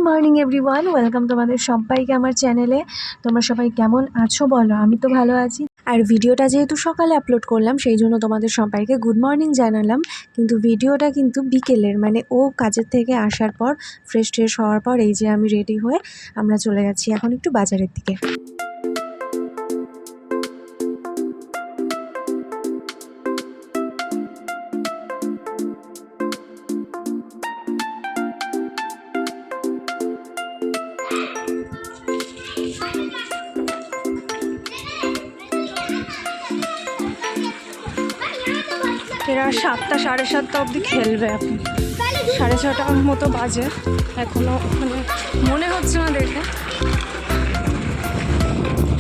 Morning everyone, welcome তোমাদের সবাইকে আমার চ্যানেলে। তোমরা সবাই কেমন আছো বলো? আমি তো ভালো আছি। আর ভিডিওটা যেহেতু সকালে আপলোড করলাম সেই জন্য তোমাদের সবাইকে গুড মর্নিং জানালাম, কিন্তু ভিডিওটা কিন্তু বিকেলের, মানে ও কাজের থেকে আসার পর ফ্রেশ ট্রেশ হওয়ার পর এই যে আমি রেডি হয়ে আমরা চলে যাচ্ছি এখন একটু বাজারের দিকে। এরা 7টা 7:30 অবধি খেলবে, এখন 6:30 মতো বাজে, এখনও মানে মনে হচ্ছে না দেখে।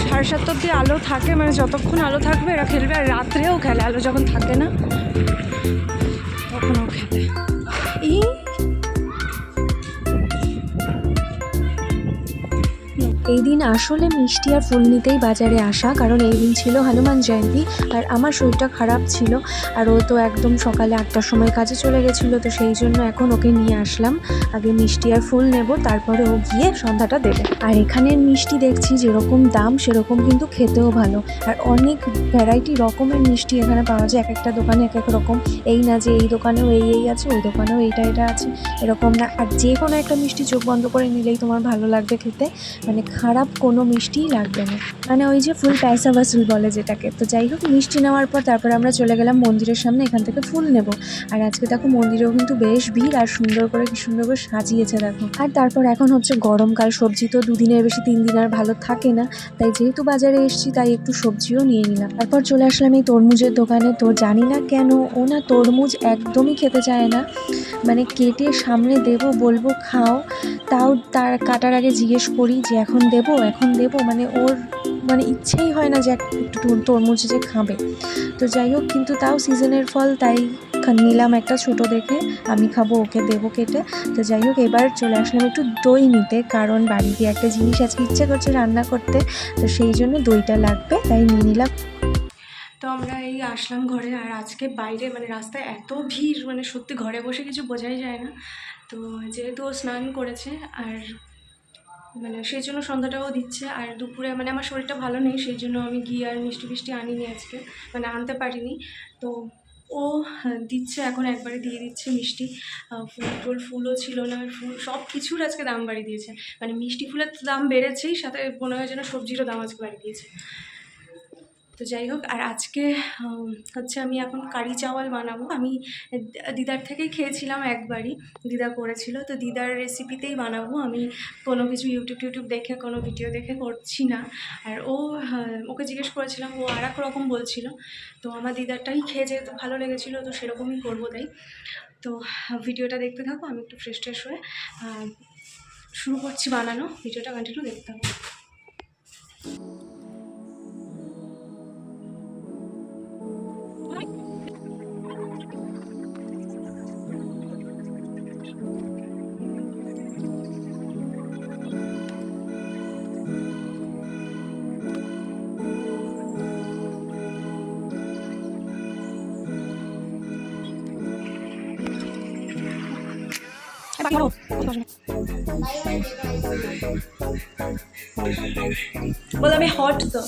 7:30 অবধি আলো থাকে, মানে যতক্ষণ আলো থাকবে এরা খেলবে, আর রাত্রেও খেলে, আলো যখন থাকে না তখনও খেলে। এই দিন আসলে মিষ্টি আর ফুল নিতেই বাজারে আসা, কারণ এই দিন ছিল হনুমান জয়ন্তী আর আমার শরীরটা খারাপ ছিল, আর ও তো একদম সকালে 8টার সময় কাজে চলে গেছিলো, তো সেই জন্য এখন ওকে নিয়ে আসলাম। আগে মিষ্টি আর ফুল নেব, তারপরে ও গিয়ে সন্ধ্যাটা দেবে। আর এখানের মিষ্টি দেখছি যেরকম দাম সেরকম কিন্তু খেতেও ভালো, আর অনেক ভ্যারাইটি রকমের মিষ্টি এখানে পাওয়া যায়, এক একটা দোকানে এক এক রকম। এই না যে এই দোকানেও এই আছে, ওই দোকানেও এটা আছে, এরকম না। আর যে কোনো একটা মিষ্টি চোখ বন্ধ করে নিলেই তোমার ভালো লাগবে খেতে, মানে খারাপ কোনো মিষ্টিই লাগবে না, মানে ওই যে ফুল পয়সা ওয়াসুল বলে যেটাকে। তো যাই হোক, মিষ্টি নেওয়ার পর তারপর আমরা চলে গেলাম মন্দিরের সামনে, এখান থেকে ফুল নেব। আর আজকে দেখো মন্দিরেও কিন্তু বেশ ভিড়, আর সুন্দর করে কি সুন্দর করে সাজিয়েছে দেখো। আর তারপর এখন হচ্ছে গরমকাল, সবজি তো 2 দিনের বেশি 3 দিন আর ভালো থাকে না, তাই যেহেতু বাজারে এসেছি তাই একটু সবজিও নিয়ে নিলাম। তারপর চলে আসলাম এই তরমুজের দোকানে। তো জানি না কেন ও না তরমুজ একদমই খেতে চায় না, মানে কেটে সামনে দেব বলবো খাও, তাও তার কাটার আগে জিজ্ঞেস করি যে এখন দেবো, মানে ওর মানে ইচ্ছেই হয় না যে একটু তরমুজ যে খাবে। তো যাই হোক, কিন্তু তাও সিজনের ফল, তাই নিলাম একটা ছোট দেখে, আমি খাবো, ওকে দেবো কেটে। তো যাই হোক, এবার চলে আসলাম একটু দই নিতে, কারণ বাড়িতে একটা জিনিস আজকে ইচ্ছে করছে রান্না করতে, তো সেই জন্য দইটা লাগবে, তাই নিয়ে নিলাম। তো আমরা এই আসলাম ঘরে, আর আজকে বাইরে মানে রাস্তায় এত ভিড়, মানে সত্যি ঘরে বসে কিছু বোঝাই যায় না। তো যেহেতু ও স্নান করেছে, আর মানে সেই জন্য সন্ধ্যাটাও দিচ্ছে, আর দুপুরে মানে আমার শরীরটা ভালো নেই, সেই জন্য আমি গিয়ে আর মিষ্টি আনিনি আজকে, মানে আনতে পারিনি। তো ও দিচ্ছে, এখন একবারে দিয়ে দিচ্ছে মিষ্টি। ফুলও ছিল না, আর ফুল সব কিছুর আজকে দাম বাড়িয়ে দিয়েছে, মানে মিষ্টি ফুলের দাম বেড়েছেই, সাথে মনে হয় যেন সবজিরও দাম আজকে বাড়িয়ে দিয়েছে। তো যাই হোক, আর আজকে হচ্ছে আমি এখন কারি চাওয়াল বানাবো। আমি দিদার থেকেই খেয়েছিলাম একবারই, দিদা করেছিল, তো দিদার রেসিপিতেই বানাবো। আমি কোনো কিছু ইউটিউব দেখে, কোনো ভিডিও দেখে করছি না। আর ওকে জিজ্ঞেস করেছিলাম, ও আর এক রকম বলছিল, তো আমার দিদারটাই খেয়ে যেহেতু ভালো লেগেছিলো, তো সেরকমই করবো। তাই তো ভিডিওটা দেখতে থাকো, আমি একটু ফ্রেশ ট্রেশ হয়ে শুরু করছি বানানো। ভিডিওটা কন্টিনিউ দেখতে থাকো। বল আমি হট তো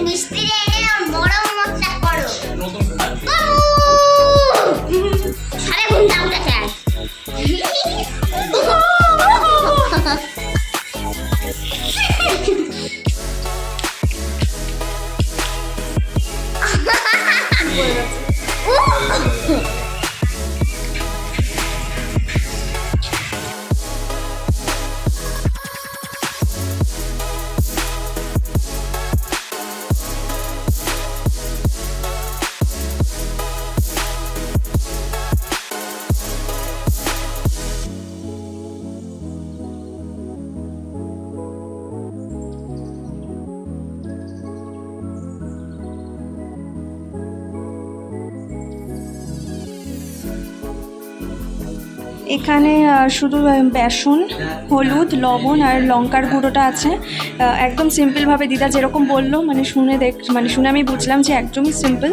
মিস্ত্রি এনে মরম্মতটা করো। আরে ঘুমটা উঠেছে এখানে শুধু বেসন, হলুদ, লবণ আর লঙ্কার গুঁড়োটা আছে। একদম সিম্পলভাবে দিদা যেরকম বললো, মানে শুনে আমি বুঝলাম যে একদমই সিম্পল।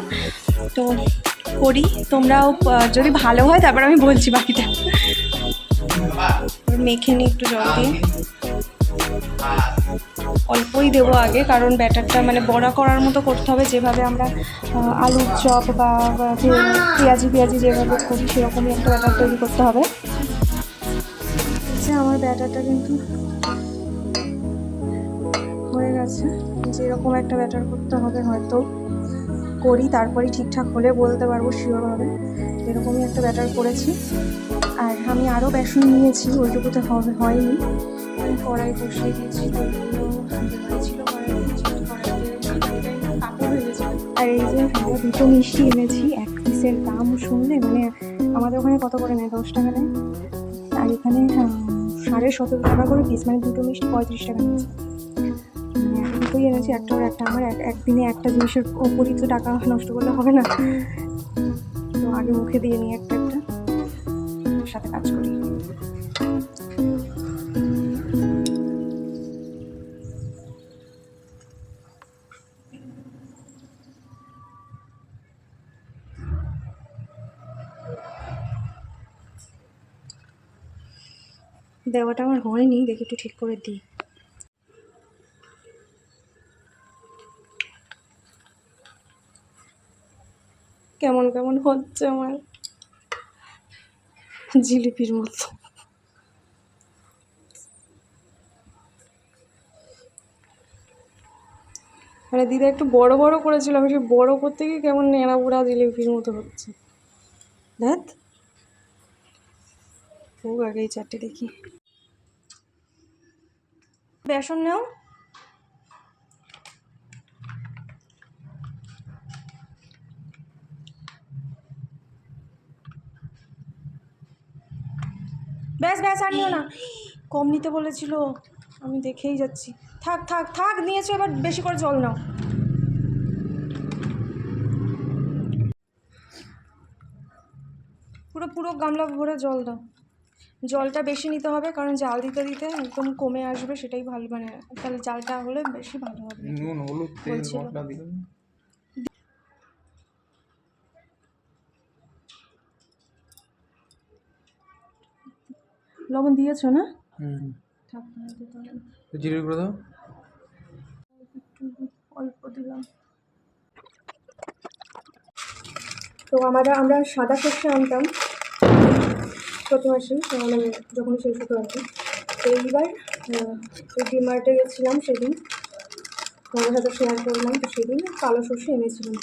তো করি, তোমরাও যদি ভালো হয় তারপর আমি বলছি বাকিটা। মেখে নিই একটু জল দিয়ে, অল্পই দেবো আগে, কারণ ব্যাটারটা মানে বড়া করার মতো করতে হবে, যেভাবে আমরা আলুর চপ বা পেঁয়াজি যেভাবে করি সেরকমই একটা ব্যাটার তৈরি করতে হবে। আমার ব্যাটারটা কিন্তু হয়ে গেছে, যেরকম একটা ব্যাটার করতে হবে হয়তো করি, তারপরেই ঠিকঠাক হলে বলতে পারবো শিওরভাবে। এরকমই একটা ব্যাটার করেছি। আর আমি আরও বেসন নিয়েছি, ওইটুকুতে হয়নি, আমি কড়াই বসিয়ে দিয়েছি, ছিল কাপড় হয়ে গেছে। আর এই যে আমরা দুটো মিষ্টি এনেছি, এক পিসের দাম শুনলে মানে আমাদের ওখানে কত করে নেয়, 10 টাকা নেয়, আর এখানে 17.5 টাকা করে পিস, মানে দুটো মিষ্টি 35 টাকা নিয়েছে। দুটোই এনেছি, একটা ওর একটা আমার। একদিনে একটা জিনিসের ওপরই তো টাকা নষ্ট করলে হবে না, তো আগে মুখে দিয়ে নিই একটা একটা, সাথে কাজ করি। দেওয়াটা আমার হয়নি, দেখি একটু ঠিক করে দিই। কেমন কেমন হচ্ছে আমার, জিলিপির মতো। মানে দিদা একটু বড় বড় করেছিল, আমি সেই বড় করতে গিয়ে কেমন নেড়া বুড়া জিলিপির মতো হচ্ছে। দেখ ও আগে এই চারটে দেখি। বেসন নাও, ব্যাস ব্যাস আর নিও না, কম নিতে বলেছিল, আমি দেখেই যাচ্ছি। থাক থাক থাক, নিয়েছো, এবার বেশি করে জল নাও। পুরো পুরো গামলা ভরে জল দাও, জলটা বেশি নিতে হবে, কারণ জাল দিতে দিতে একদম কমে আসবে, সেটাই ভালো, মানে তাহলে জালটা হলে বেশি ভালো হবে। নুন হলুদ তেল মশলা দিলে লবণ দিয়েছো না? জিরে গুঁড়ো দাও, অল্প দিলাম। তো আমরা সাদা সর্ষে আনতাম প্রতি মাসে, মানে যখনই শেষ হতো আর কি। তো এইবার ডিমার্টে গেছিলাম সেদিন, তোমাদের সাথে শেয়ার করলাম, তো সেদিন কালো সর্ষে এনেছিলাম,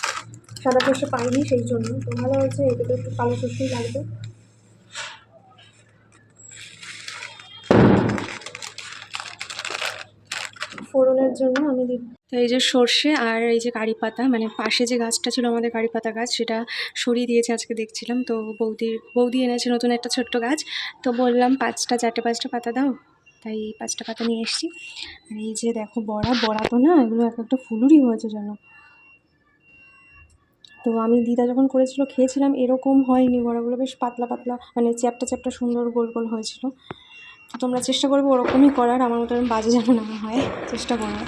সাদা সর্ষে পাইনি, সেই জন্য। তো ভালো হয়েছে, এতে তো একটু কালো সর্ষেই লাগবে। ফোড়নের জন্য আমি দিই তো এই যে সর্ষে আর এই যে কারি পাতা, মানে পাশে যে গাছটা ছিল আমাদের কারি পাতা গাছ, সেটা সরিয়ে দিয়েছে আজকে দেখছিলাম। তো বৌদি এনেছে নতুন একটা ছোট্ট গাছ, তো বললাম 4-5টা পাতা দাও, তাই 5টা পাতা নিয়ে এসেছি। আর এই যে দেখো বড়া তো না, এগুলো একটা ফুলুরি হয়েছে যেন। তো আমি দিদা যখন করেছিল খেয়েছিলাম, এরকম হয়নি, বড়াগুলো বেশ পাতলা পাতলা, মানে চ্যাপটা সুন্দর গোল গোল হয়েছিল। তো তোমরা চেষ্টা করবে ওরকমই করার, আমার মতো বাজে যেন না হয়, চেষ্টা করবে।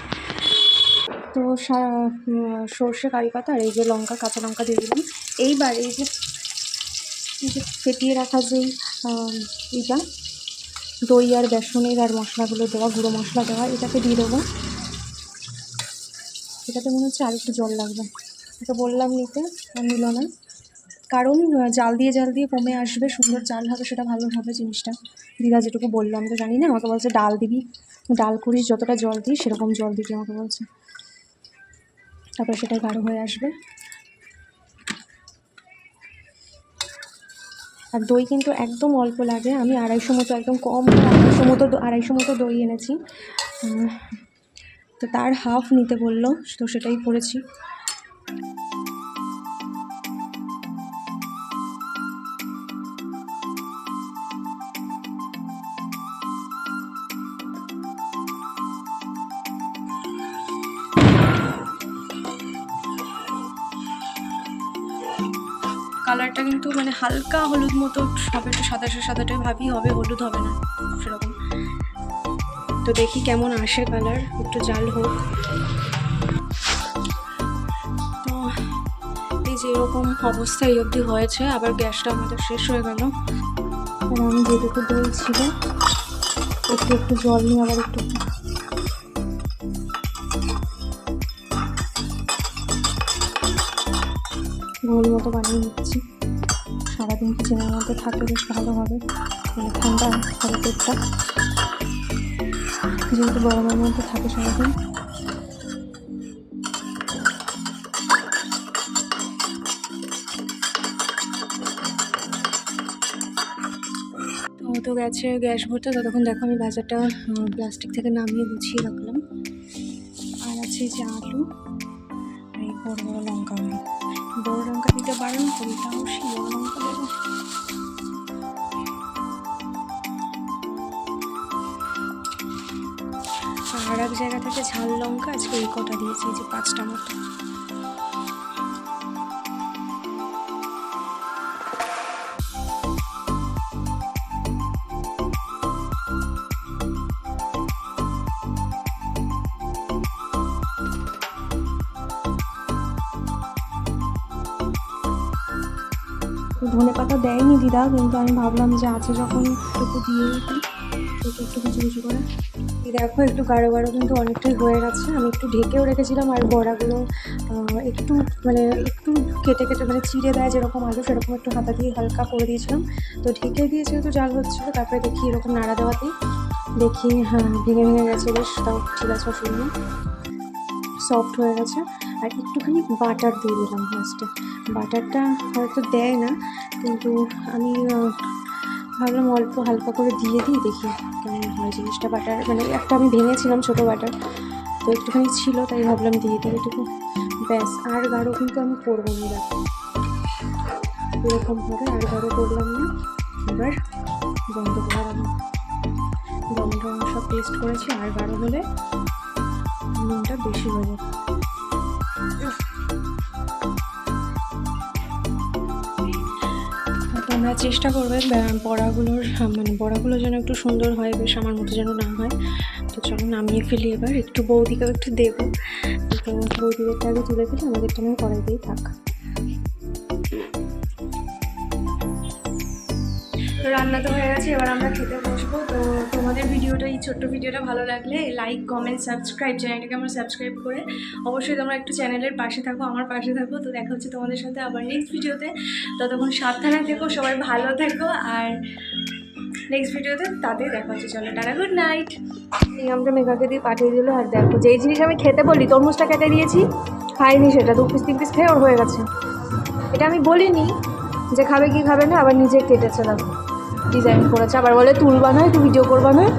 তো সর্ষে কারি পাতা আর এই যে কাঁচা লঙ্কা দিয়ে দিলাম। এইবার এই যে ফেটিয়ে রাখা যেই এটা দই আর বেসনের আর মশলাগুলো দেওয়া, গুঁড়ো মশলা দেওয়া, এটাকে দিয়ে দেবো। এটাতে মনে হচ্ছে আরেকটু জল লাগবে, এটা বললাম নিতে, আর নিল না, কারণ জাল দিয়ে কমে আসবে, সুন্দর জাল হবে, সেটা ভালো হবে জিনিসটা। দিদা যেটুকু বললো, আমি তো জানি না, আমাকে বলছে ডাল দিবি, ডাল করিস যতটা জল দিই সেরকম জল দিবি আমাকে বলছে, তারপরে সেটা গাঢ় হয়ে আসবে। আর দই কিন্তু একদম অল্প লাগে, আমি 250 মতো, একদম কম 250 মতো দই এনেছি, তো তার হাফ নিতে বললো, তো সেটাই করেছি। কালারটা কিন্তু মানে হালকা হলুদ মতো হবে, একটু সাদাটাই ভাবি হবে, হলুদ হবে না সেরকম। তো দেখি কেমন আসে কালার, একটু জাল হোক। তো এই যে এরকম অবস্থা এই অবধি হয়েছে, আবার গ্যাসটা আমাদের শেষ হয়ে গেল। আর আমি যেটুকু দই ছিল একটু একটু জল নিয়ে আবার একটু ঘোল মতো বানিয়ে নিচ্ছি। সারাদিন কিচেনের মধ্যে থাকলে বেশ ভালো হবে, মানে ঠান্ডা হবে পেটটা, যেহেতু গরমের মধ্যে থাকে সারাদিন। তো গেছে গ্যাস ভরতে, ততক্ষণ দেখো আমি বাজারটা প্লাস্টিক থেকে নামিয়ে গুছিয়ে রাখলাম। আর আছে যে আলু আর এই বড় বড় লঙ্কা, আমি বড় লঙ্কা দিতে বারণ করি, তাও সেই বড় লঙ্কা দেবো। আর এক জায়গা থেকে ঝাল লঙ্কা আজকে এই কটা দিয়েছি, যে 5টা মতো। ধনে পাতা দেয়নি দিদা, কিন্তু আমি ভাবলাম যে আছে যখন একটু দিয়ে দিই, একটু কিছু কিছু করে। দেখো একটু গাঢ় গাঢ় কিন্তু অনেকটাই হয়ে গেছে। আমি একটু ঢেকেও রেখেছিলাম, আর বড়াগুলো একটু মানে একটু কেটে কেটে মানে চিড়ে দেয় যেরকম আলু, সেরকম একটু হাতা দিয়ে হালকা করে দিয়েছিলাম। তো ঢেকে দিয়ে যেহেতু জাল হচ্ছিলো, তারপরে দেখি এরকম নাড়া দেওয়াতেই দেখি হ্যাঁ ভেঙে ভেঙে গেছে বেশ। তাও ঠিক আছে, অসুবিধা নেই, সফট হয়ে গেছে। আর একটুখানি বাটার দিয়ে দিলাম লাস্টে। বাটারটা হয়তো দেয় না, কিন্তু আমি ভাবলাম অল্প হালকা করে দিয়ে দিই, দেখি কেমন হয় জিনিসটা। বাটার মানে একটা আমি ভেঙেছিলাম ছোটো বাটার, তো একটুখানি ছিল, তাই ভাবলাম দিয়ে দিই এটুকু, ব্যাস। আর গাঢ় কিন্তু আমি করবো না, দেখো এরকমভাবে আর গাঢ় করলাম না। এবার বন্ধ করে বন্ধ সব টেস্ট করেছি, আর গাঢ় হলে নুনটা বেশি হয়ে যাবে। তোমরা চেষ্টা করবে বড়াগুলোর মানে বড়াগুলো যেন একটু সুন্দর হয়, বেশ আমার মতো যেন না হয়। তো চলো নামিয়ে ফেলি এবার, একটু বৌদিকেও একটু দেবো। তো বৌদিদেরটা আগে তুলে ফেলি, আমাদেরটা আমি কড়াইতেই থাক। তো রান্না তো হয়ে গেছে, এবার আমরা খেতে বসবো। তো তোমাদের ভিডিওটা, এই ছোট্ট ভিডিওটা ভালো লাগলে লাইক, কমেন্ট, সাবস্ক্রাইব, চ্যানেলটাকে আমরা সাবস্ক্রাইব করে অবশ্যই তোমরা একটু চ্যানেলের পাশে থাকো, আমার পাশে থাকো। তো দেখা হচ্ছে তোমাদের সাথে আবার নেক্সট ভিডিওতে। ততক্ষণ সাবধানে থেকো, সবাই ভালো থেকো, আর নেক্সট ভিডিওতে তাদের দেখা হচ্ছে। চলো টাটা, গুড নাইট। এই আমরা মেঘাকে দিয়ে পাঠিয়ে দিল। আর দেখো যেই জিনিস আমি খেতে বলি, তরমুজটা কেটে দিয়েছি, খাইনি সেটা, 2 পিস 3 পিস খেয়ে ওর হয়ে গেছে। এটা আমি বলিনি যে খাবে কি খাবে না, আবার নিজে কেটেছে, দেখো ডিজাইন করেছে, আবার বলে তুলবা নয়, তুই ভিডিও করবা নয়।